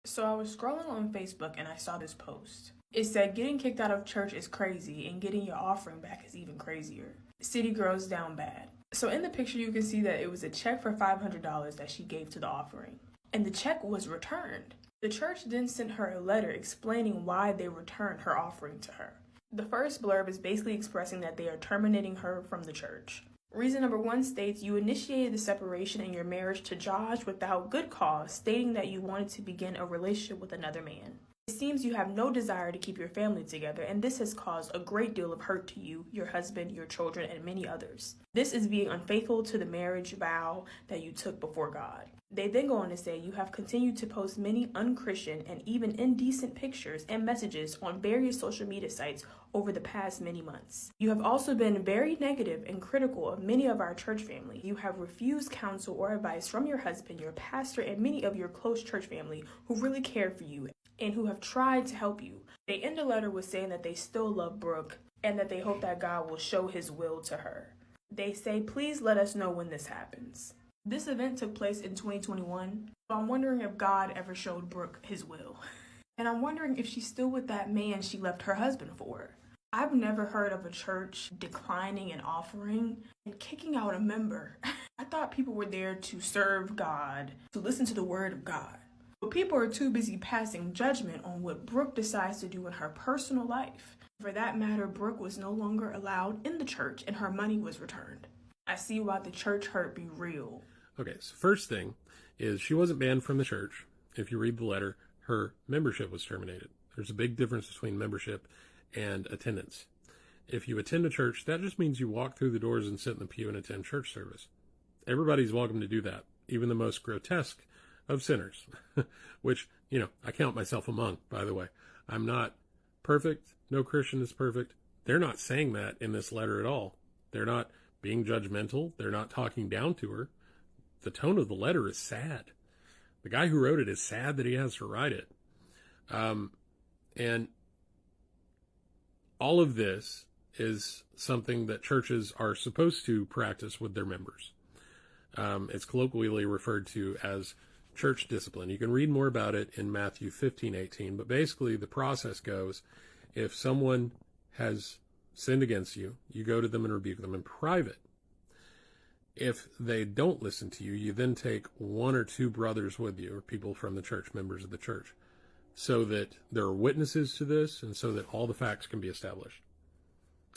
So I was scrolling on Facebook and I saw this post. It said getting kicked out of church is crazy and getting your offering back is even crazier. City girls down bad. So in the picture you can see that it was a check for $500 that she gave to the offering. And the check was returned. The church then sent her a letter explaining why they returned her offering to her. The first blurb is basically expressing that they are terminating her from the church. Reason number 1 states you initiated the separation in your marriage to Josh without good cause, stating that you wanted to begin a relationship with another man. It seems you have no desire to keep your family together, and this has caused a great deal of hurt to you, your husband, your children, and many others. This is being unfaithful to the marriage vow that you took before God. They then go on to say you have continued to post many unchristian and even indecent pictures and messages on various social media sites over the past many months. You have also been very negative and critical of many of our church family. You have refused counsel or advice from your husband, your pastor, and many of your close church family who really care for you and who have tried to help you. They end the letter with saying that they still love Brooke and that they hope that God will show his will to her. They say, please let us know when this happens. This event took place in 2021, so I'm wondering if God ever showed Brooke his will. And I'm wondering if she's still with that man she left her husband for. I've never heard of a church declining an offering and kicking out a member. I thought people were there to serve God, to listen to the word of God. But people are too busy passing judgment on what Brooke decides to do in her personal life. For that matter, Brooke was no longer allowed in the church and her money was returned. I see why the church hurt be real. Okay, so first thing is she wasn't banned from the church. If you read the letter, her membership was terminated. There's a big difference between membership and attendance. If you attend a church, that just means you walk through the doors and sit in the pew and attend church service. Everybody's welcome to do that, even the most grotesque of sinners, which, I count myself among, by the way. I'm not perfect. No Christian is perfect. They're not saying that in this letter at all. They're not being judgmental. They're not talking down to her. The tone of the letter is sad. The guy who wrote it is sad that he has to write it. And all of this is something that churches are supposed to practice with their members. It's colloquially referred to as church discipline. You can read more about it in Matthew 15:18, but basically the process goes, if someone has sinned against you, you go to them and rebuke them in private. If they don't listen to you, you then take 1 or 2 brothers with you, or people from the church, members of the church, so that there are witnesses to this and so that all the facts can be established.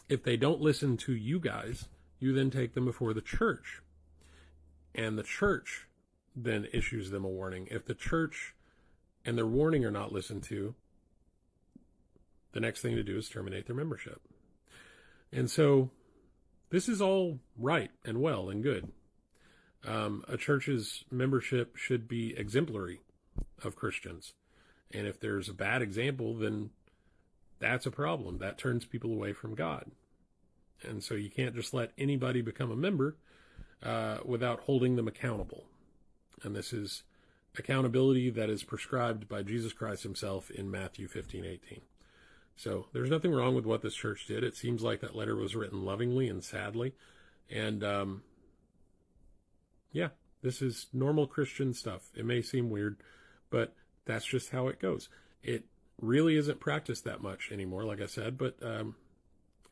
If they don't listen to you guys, you then take them before the church. And the church then issues them a warning. If the church and their warning are not listened to, the next thing to do is terminate their membership. And so this is all right and well and good. A church's membership should be exemplary of Christians. And if there's a bad example, then that's a problem. That turns people away from God. And so you can't just let anybody become a member without holding them accountable. And this is accountability that is prescribed by Jesus Christ himself in Matthew 15:18. So there's nothing wrong with what this church did. It seems like that letter was written lovingly and sadly. And this is normal Christian stuff. It may seem weird, but that's just how it goes. It really isn't practiced that much anymore, like I said, but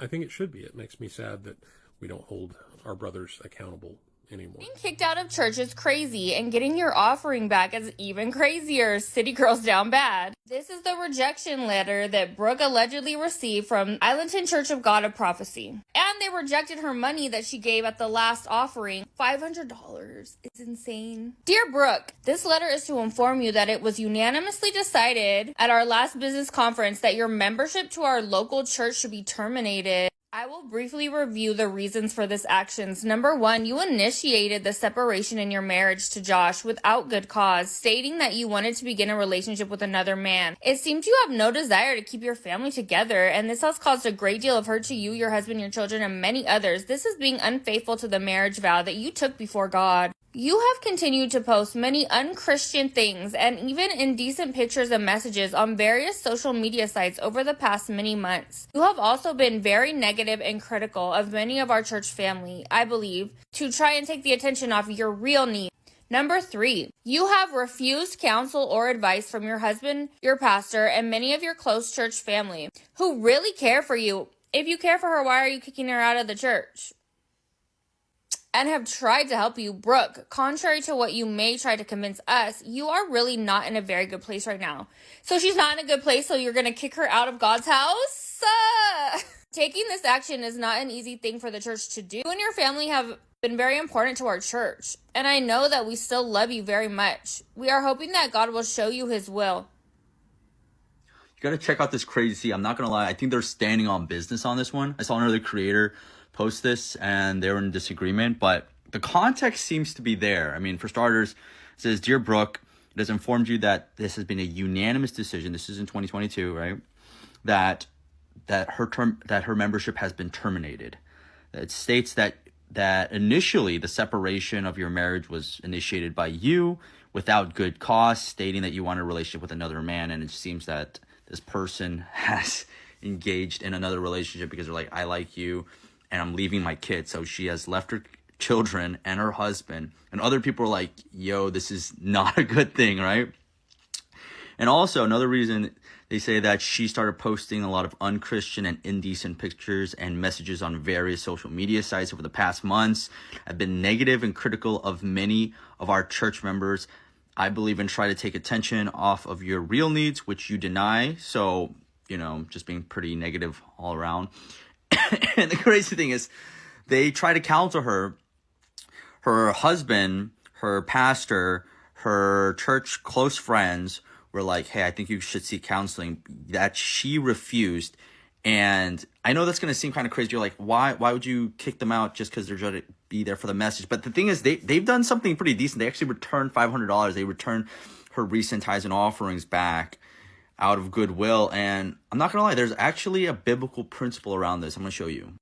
I think it should be. It makes me sad that we don't hold our brothers accountable anymore. Being kicked out of church is crazy, and getting your offering back is even crazier. City girls down bad. This is the rejection letter that Brooke allegedly received from Islandton Church of God of Prophecy. And they rejected her money that she gave at the last offering. $500 is insane. Dear Brooke, this letter is to inform you that it was unanimously decided at our last business conference that your membership to our local church should be terminated. I will briefly review the reasons for this actions. Number 1, you initiated the separation in your marriage to Josh without good cause, stating that you wanted to begin a relationship with another man. It seems you have no desire to keep your family together, and this has caused a great deal of hurt to you, your husband, your children, and many others. This is being unfaithful to the marriage vow that you took before God. You have continued to post many unchristian things and even indecent pictures and messages on various social media sites over the past many months. You have also been very negative and critical of many of our church family, I believe, to try and take the attention off your real need. Number 3, you have refused counsel or advice from your husband, your pastor, and many of your close church family who really care for you. If you care for her, why are you kicking her out of the church? And have tried to help you. Brooke, contrary to what you may try to convince us, you are really not in a very good place right now. So she's not in a good place, so you're going to kick her out of God's house? Taking this action is not an easy thing for the church to do. You and your family have been very important to our church, and I know that we still love you very much. We are hoping that God will show you his will. You got to check out this crazy. I'm not going to lie. I think they're standing on business on this one. I saw another creator post this and they were in disagreement, but the context seems to be there. I mean, for starters, it says, Dear Brooke, it has informed you that this has been a unanimous decision. This is in 2022, right? That her membership has been terminated. It states that initially the separation of your marriage was initiated by you without good cause, stating that you want a relationship with another man, and it seems that this person has engaged in another relationship because they're like, I like you and I'm leaving my kids. So she has left her children and her husband, and other people are like, yo, this is not a good thing, right? And also another reason, they say that she started posting a lot of unchristian and indecent pictures and messages on various social media sites over the past months. I've been negative and critical of many of our church members. I believe and try to take attention off of your real needs, which you deny. So, just being pretty negative all around. And the crazy thing is, they try to counter her. Her husband, her pastor, her church close friends were like, hey, I think you should seek counseling. That she refused. And I know that's going to seem kind of crazy. You're like, why would you kick them out just because they're trying to be there for the message? But the thing is, they've done something pretty decent. They actually returned $500. They returned her recent tithes and offerings back out of goodwill. And I'm not going to lie, there's actually a biblical principle around this. I'm going to show you.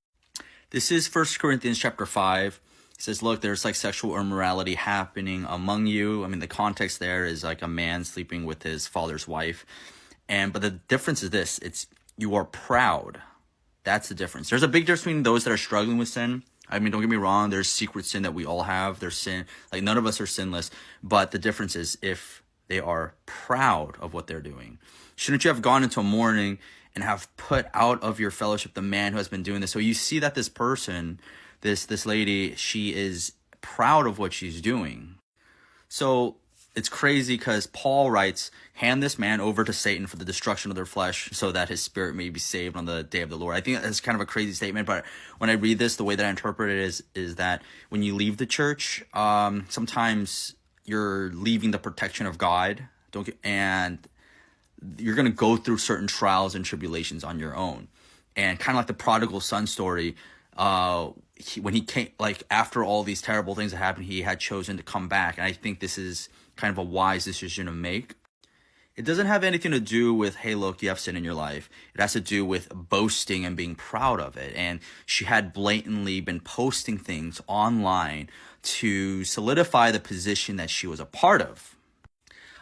This is 1 Corinthians chapter 5. It says, look, there's like sexual immorality happening among you. I mean, the context there is like a man sleeping with his father's wife. But the difference is this, you are proud. That's the difference. There's a big difference between those that are struggling with sin. I mean, don't get me wrong, there's secret sin that we all have. There's sin, like none of us are sinless. But the difference is if they are proud of what they're doing. Shouldn't you have gone into mourning and have put out of your fellowship the man who has been doing this? So you see that this person, this lady, she is proud of what she's doing. So it's crazy because Paul writes, hand this man over to Satan for the destruction of their flesh so that his spirit may be saved on the day of the Lord. I think that's kind of a crazy statement, but when I read this, the way that I interpret it is that when you leave the church, sometimes you're leaving the protection of God, and you're going to go through certain trials and tribulations on your own. And kind of like the prodigal son story, when he came, like after all these terrible things that happened, he had chosen to come back. And I think this is kind of a wise decision to make. It doesn't have anything to do with, hey, look, you have sin in your life. It has to do with boasting and being proud of it. And she had blatantly been posting things online to solidify the position that she was a part of.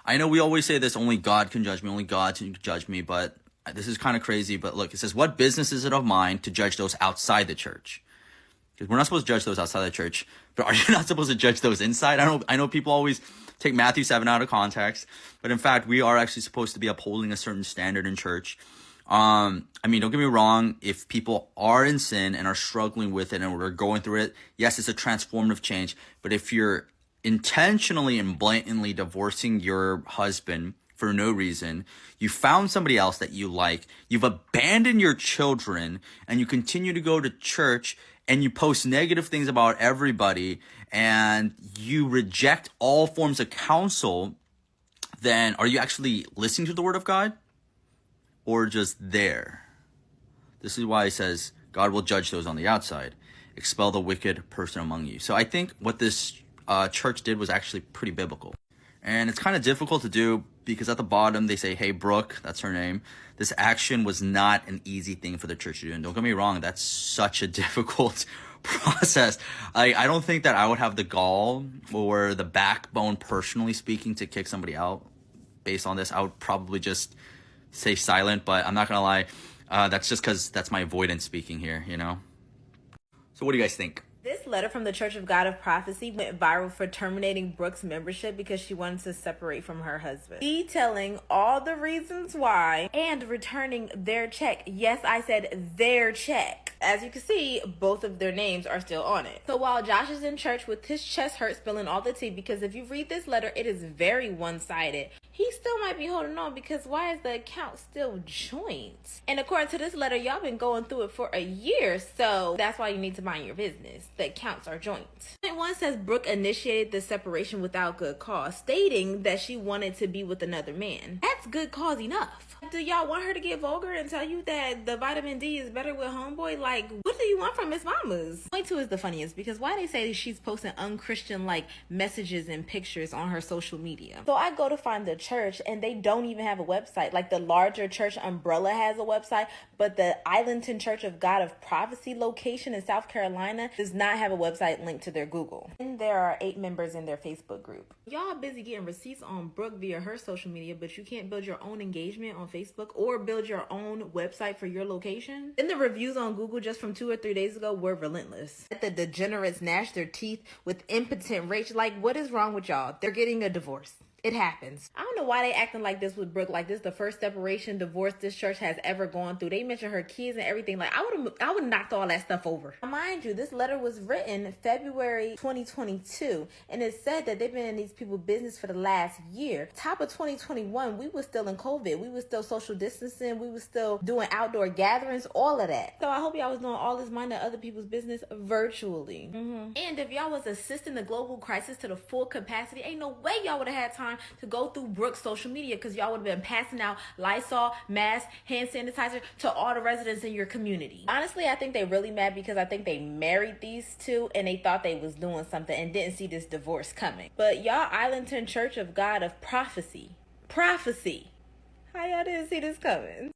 I know we always say this, only God can judge me, only God can judge me, but this is kind of crazy. But look, it says, what business is it of mine to judge those outside the church? Because we're not supposed to judge those outside the church, but are you not supposed to judge those inside? I know people always take Matthew 7 out of context, but in fact, we are actually supposed to be upholding a certain standard in church. I mean, don't get me wrong. If people are in sin and are struggling with it and we're going through it, yes, it's a transformative change. But if you're intentionally and blatantly divorcing your husband for no reason, you found somebody else that you like, you've abandoned your children, and you continue to go to church and you post negative things about everybody, and you reject all forms of counsel, then are you actually listening to the word of God or just there? This is why it says God will judge those on the outside. Expel the wicked person among you. So I think what this church did was actually pretty biblical. And it's kind of difficult to do because at the bottom they say, hey, Brooke, that's her name. This action was not an easy thing for the church to do. And don't get me wrong, that's such a difficult process. I don't think that I would have the gall or the backbone, personally speaking, to kick somebody out based on this. I would probably just stay silent, but I'm not going to lie. That's just because that's my avoidance speaking here, So what do you guys think? This letter from the Church of God of Prophecy went viral for terminating Brooke's membership because she wanted to separate from her husband, detailing all the reasons why and returning their check. Yes, I said their check. As you can see, both of their names are still on it. So while Josh is in church with his chest hurt, spilling all the tea, because if you read this letter, it is very one-sided. He still might be holding on because why is the account still joint? And according to this letter, y'all been going through it for a year, so that's why you need to mind your business. The accounts are joint. Point 1 says Brooke initiated the separation without good cause, stating that she wanted to be with another man. That's good cause enough. Do y'all want her to get vulgar and tell you that the vitamin D is better with homeboy? Like, what do you want from Miss Mamas? Point 2 is the funniest because why they say she's posting unchristian like messages and pictures on her social media. So I go to find the church and they don't even have a website. Like the larger church Umbrella has a website, but the Islandton Church of God of Prophecy location in South Carolina does not have a website linked to their Google. And there are 8 members in their Facebook group. Y'all busy getting receipts on Brooke via her social media, but you can't build your own engagement on Facebook or build your own website for your location. Then the reviews on Google just from 2 or 3 days ago were relentless. The degenerates gnash their teeth with impotent rage. Like, what is wrong with y'all? They're getting a divorce. It happens. I don't know why they acting like this with Brooke. Like this the first separation divorce this church has ever gone through. They mentioned her kids and everything. Like I would have knocked all that stuff over. Mind you, this letter was written February 2022, and it said that they've been in these people's business for the last year. Top of 2021, we were still in COVID. We were still social distancing. We were still doing outdoor gatherings, all of that. So I hope y'all was doing all this minding other people's business virtually. And if y'all was assisting the global crisis to the full capacity, ain't no way y'all would have had time to go through Brooke's social media because y'all would have been passing out Lysol, masks, hand sanitizer to all the residents in your community. Honestly, I think they really mad because I think they married these two and they thought they was doing something and didn't see this divorce coming. But y'all Islandton Church of God of Prophecy, how y'all didn't see this coming?